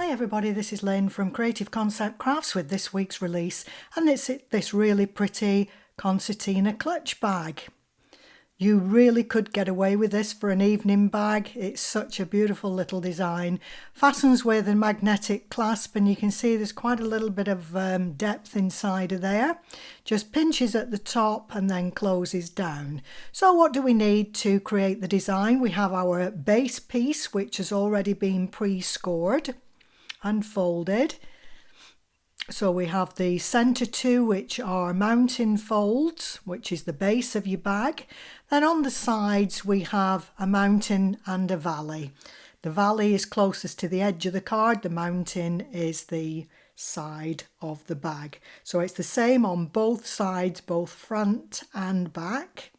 Hi everybody, this is Lynn from Creative Concept Crafts with this week's release, and it's this really pretty Concertina clutch bag. You really could get away with this for an evening bag. It's such a beautiful little design. Fastens with a magnetic clasp, and you can see there's quite a little bit of depth inside of there. Just pinches at the top and then closes down. So what do we need to create the design? We have our base piece, which has already been pre-scored and folded. So we have the centre two, which are mountain folds, which is the base of your bag. Then on the sides we have a mountain and a valley. The valley is closest to the edge of the card, the mountain is the side of the bag. So it's the same on both sides, both front and back.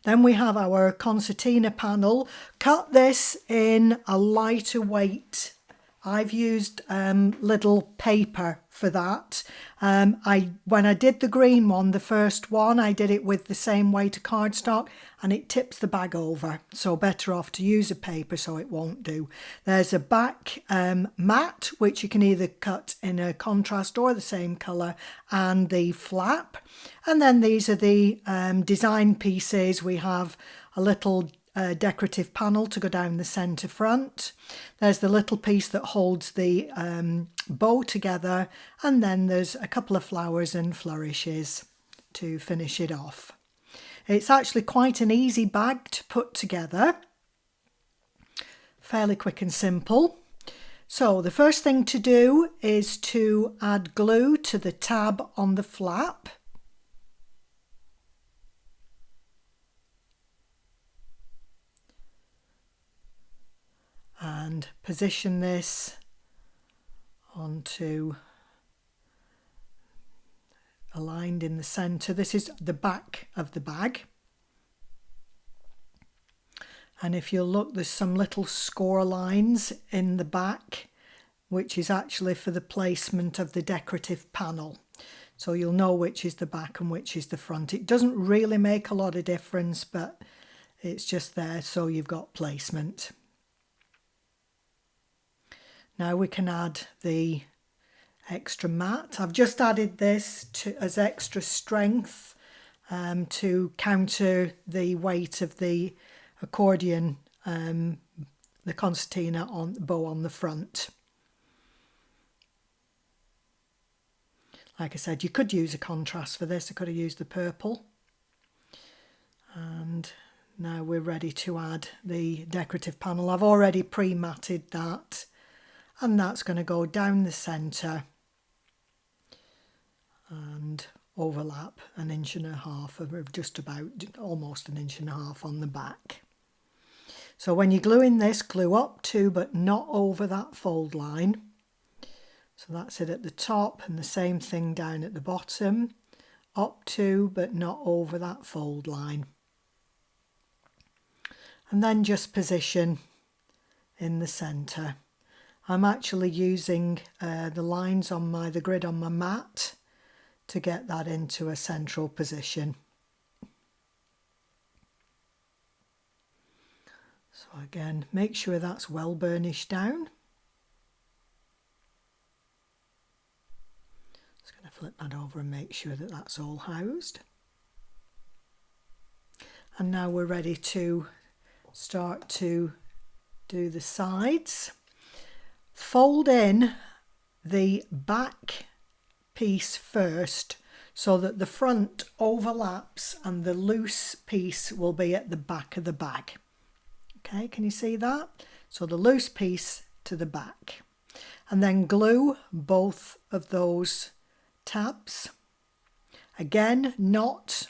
Then we have our concertina panel. Cut this in a lighter weight. I've used little paper for that. When I did the green one, the first one, I did it with the same weight of cardstock and it tips the bag over. So better off to use a paper so it won't do. There's a back mat, which you can either cut in a contrast or the same colour, and the flap. And then these are the design pieces. We have a little decorative panel to go down the centre front. There's the little piece that holds the bow together, and then there's a couple of flowers and flourishes to finish it off. It's actually quite an easy bag to put together, fairly quick and simple. So the first thing to do is to add glue to the tab on the flap. And position this onto, aligned in the centre. This is the back of the bag. And if you look, there's some little score lines in the back, which is actually for the placement of the decorative panel. So you'll know which is the back and which is the front. It doesn't really make a lot of difference, but it's just there so you've got placement. Now we can add the extra mat. I've just added this as extra strength to counter the weight of the accordion, the concertina bow on the front. Like I said, you could use a contrast for this. I could have used the purple. And now we're ready to add the decorative panel. I've already pre-matted that. And that's going to go down the centre and overlap 1.5 inches, or just about almost 1.5 inches on the back. So when you're gluing this, glue up to but not over that fold line. So that's it at the top, and the same thing down at the bottom, up to but not over that fold line. And then just position in the centre. I'm actually using the lines on the grid on my mat to get that into a central position. So again, make sure that's well burnished down. Just going to flip that over and make sure that that's all housed. And now we're ready to start to do the sides. Fold in the back piece first so that the front overlaps and the loose piece will be at the back of the bag. Okay, can you see that? So the loose piece to the back. And then glue both of those tabs. Again, not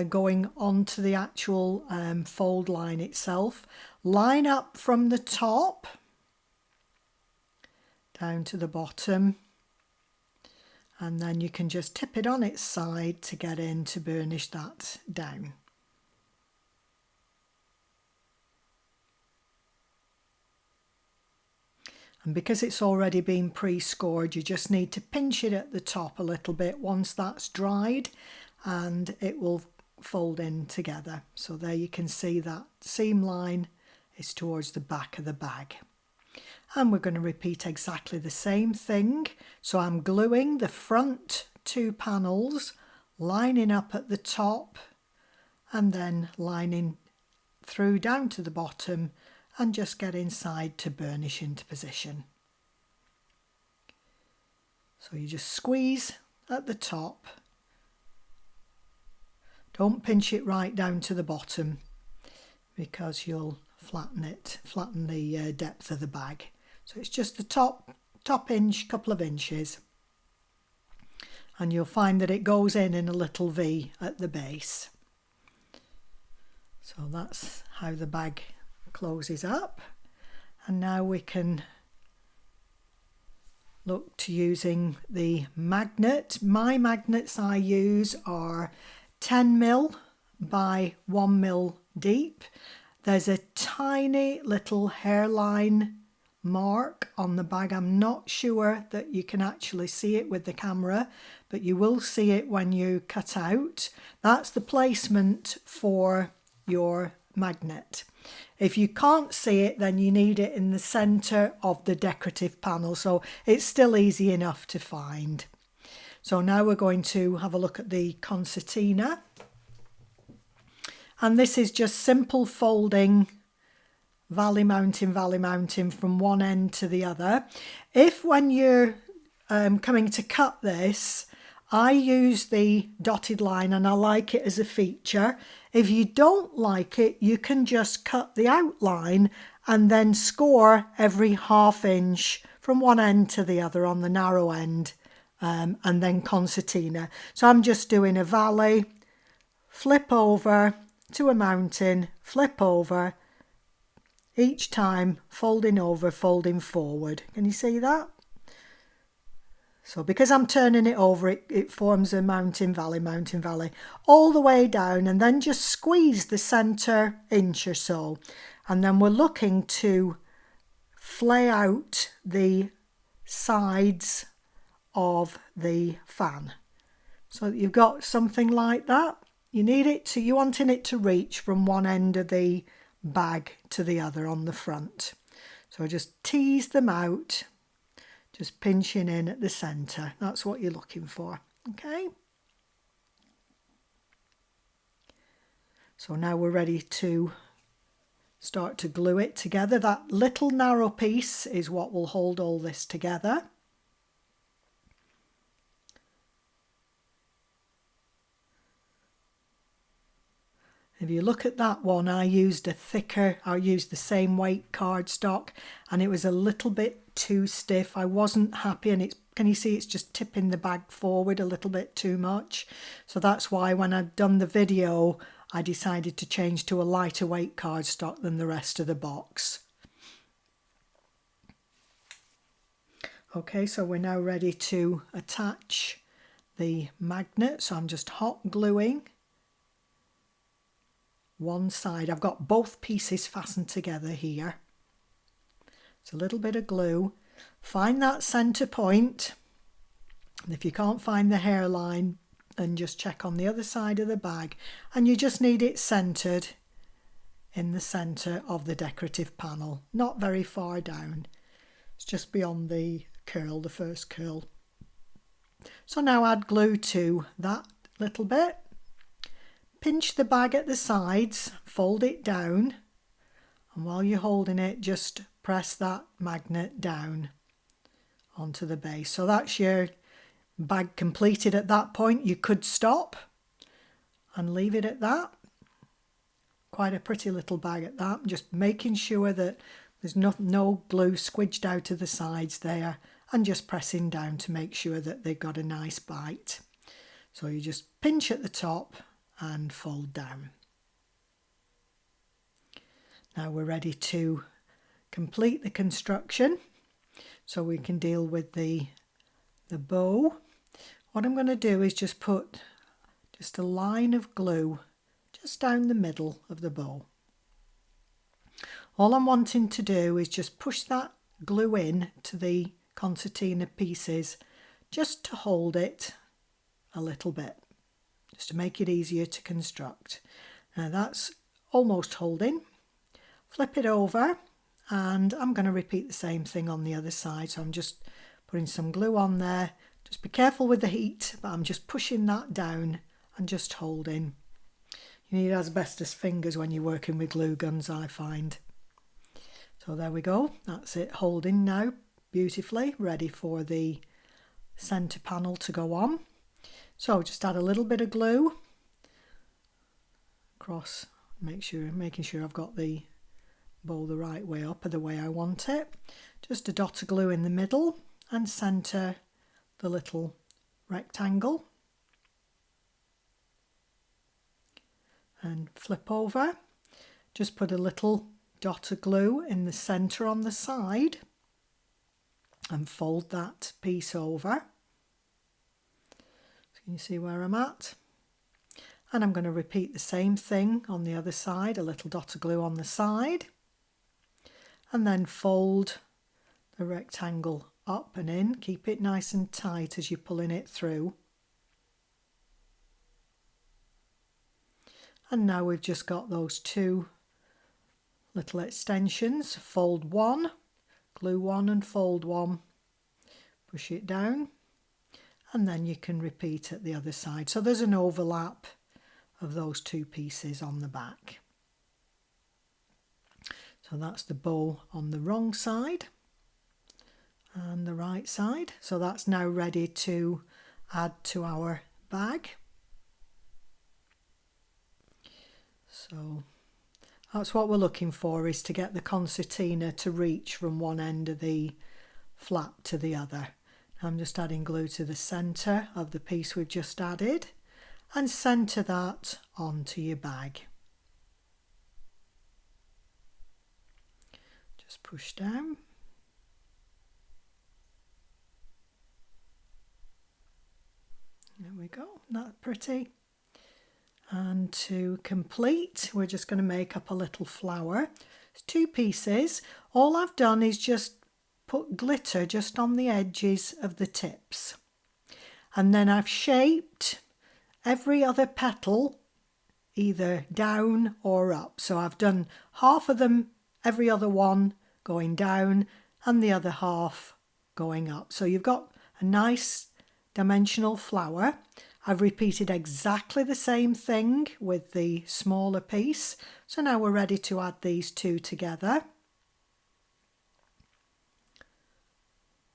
going onto the actual fold line itself. Line up from the top down to the bottom, and then you can just tip it on its side to get in to burnish that down. And because it's already been pre-scored, you just need to pinch it at the top a little bit once that's dried, and it will fold in together. So there you can see that seam line is towards the back of the bag. And we're going to repeat exactly the same thing. So I'm gluing the front 2 panels, lining up at the top and then lining through down to the bottom and just get inside to burnish into position. So you just squeeze at the top. Don't pinch it right down to the bottom because you'll flatten the depth of the bag. So it's just the top inch, couple of inches. And you'll find that it goes in a little V at the base. So that's how the bag closes up. And now we can look to using the magnet. My magnets I use are 10mm by 1mm deep. There's a tiny little hairline mark on the bag. I'm not sure that you can actually see it with the camera, but you will see it when you cut out. That's the placement for your magnet. If you can't see it, then you need it in the center of the decorative panel, so it's still easy enough to find. So now we're going to have a look at the concertina. And this is just simple folding, valley mounting from one end to the other. If when you're coming to cut this, I use the dotted line and I like it as a feature. If you don't like it, you can just cut the outline and then score every ½ inch from one end to the other on the narrow end, and then concertina. So I'm just doing a valley, flip over to a mountain, flip over, each time folding over, folding forward. Can you see that? So because I'm turning it over, it forms a mountain valley, all the way down, and then just squeeze the centre inch or so. And then we're looking to flay out the sides of the fan. So that you've got something like that. You're wanting it to reach from one end of the bag to the other on the front. So just tease them out. Just pinching in at the centre. That's what you're looking for. Okay. So now we're ready to start to glue it together. That little narrow piece is what will hold all this together. If you look at that one, I used the same weight cardstock, and it was a little bit too stiff. I wasn't happy, and can you see it's just tipping the bag forward a little bit too much? So that's why when I'd done the video, I decided to change to a lighter weight cardstock than the rest of the box. Okay, so we're now ready to attach the magnet. So I'm just hot gluing one side. I've got both pieces fastened together here. It's a little bit of glue. Find that centre point. And if you can't find the hairline, then just check on the other side of the bag. And you just need it centred in the centre of the decorative panel. Not very far down. It's just beyond the curl, the first curl. So now add glue to that little bit. Pinch the bag at the sides, fold it down, and while you're holding it, just press that magnet down onto the base. So that's your bag completed at that point. You could stop and leave it at that. Quite a pretty little bag at that. Just making sure that there's no glue squidged out of the sides there, and just pressing down to make sure that they've got a nice bite. So you just pinch at the top and fold down. Now we're ready to complete the construction, so we can deal with the bow. What I'm going to do is just put just a line of glue just down the middle of the bow. All I'm wanting to do is just push that glue in to the concertina pieces just to hold it a little bit, just to make it easier to construct. Now that's almost holding. Flip it over and I'm going to repeat the same thing on the other side. So I'm just putting some glue on there. Just be careful with the heat, but I'm just pushing that down and just holding. You need asbestos fingers when you're working with glue guns, I find. So there we go, that's it holding now beautifully, ready for the centre panel to go on. So just add a little bit of glue across, making sure I've got the bow the right way up or the way I want it. Just a dot of glue in the middle and centre the little rectangle. And flip over. Just put a little dot of glue in the centre on the side and fold that piece over. So you see where I'm at. And I'm going to repeat the same thing on the other side, a little dot of glue on the side, and then fold the rectangle up and in. Keep it nice and tight as you're pulling it through. And now we've just got those two little extensions. Fold one, glue one and fold one, push it down, and then you can repeat at the other side. So there's an overlap of those two pieces on the back. So that's the bow on the wrong side and the right side. So that's now ready to add to our bag. So that's what we're looking for, is to get the concertina to reach from one end of the flap to the other. I'm just adding glue to the centre of the piece we've just added and centre that onto your bag. Just push down. There we go, that's pretty. And to complete, we're just going to make up a little flower. It's two pieces. All I've done is just put glitter just on the edges of the tips. And then I've shaped every other petal either down or up. So I've done half of them, every other one going down and the other half going up. So you've got a nice dimensional flower. I've repeated exactly the same thing with the smaller piece. So now we're ready to add these two together.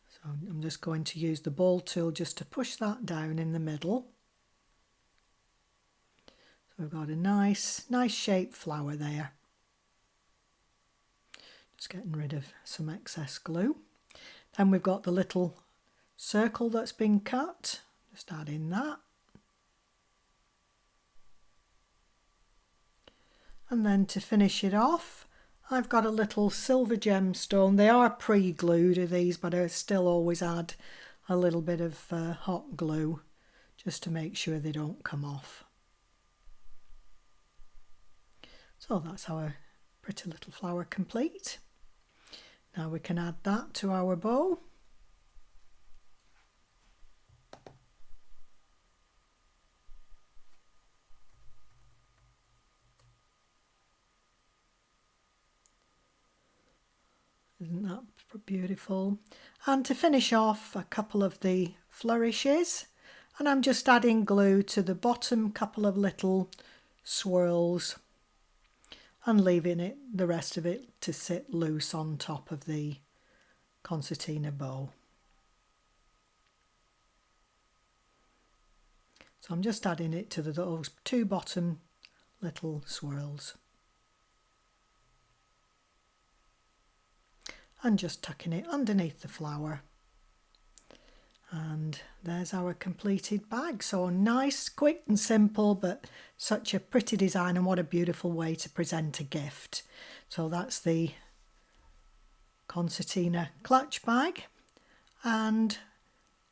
So I'm just going to use the ball tool just to push that down in the middle. So we've got a nice shaped flower there. Just getting rid of some excess glue. Then we've got the little circle that's been cut. Just add in that. And then to finish it off, I've got a little silver gemstone. They are pre-glued, these, but I still always add a little bit of hot glue just to make sure they don't come off. So that's our pretty little flower complete. Now we can add that to our bow. Isn't that beautiful? And to finish off, a couple of the flourishes, and I'm just adding glue to the bottom couple of little swirls and leaving the rest of it to sit loose on top of the concertina bow. So I'm just adding it to those two bottom little swirls. And just tucking it underneath the flower. And there's our completed bag. So nice, quick and simple, but such a pretty design, and what a beautiful way to present a gift. So that's the concertina clutch bag, and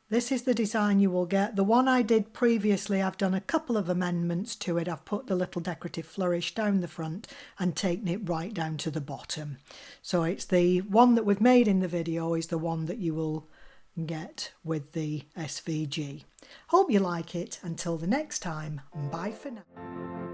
this is the design you will get. The one I did previously, I've done a couple of amendments to it. I've put the little decorative flourish down the front and taken it right down to the bottom. So it's the one that we've made in the video is the one that you will get with the SVG. Hope you like it. Until the next time, bye for now.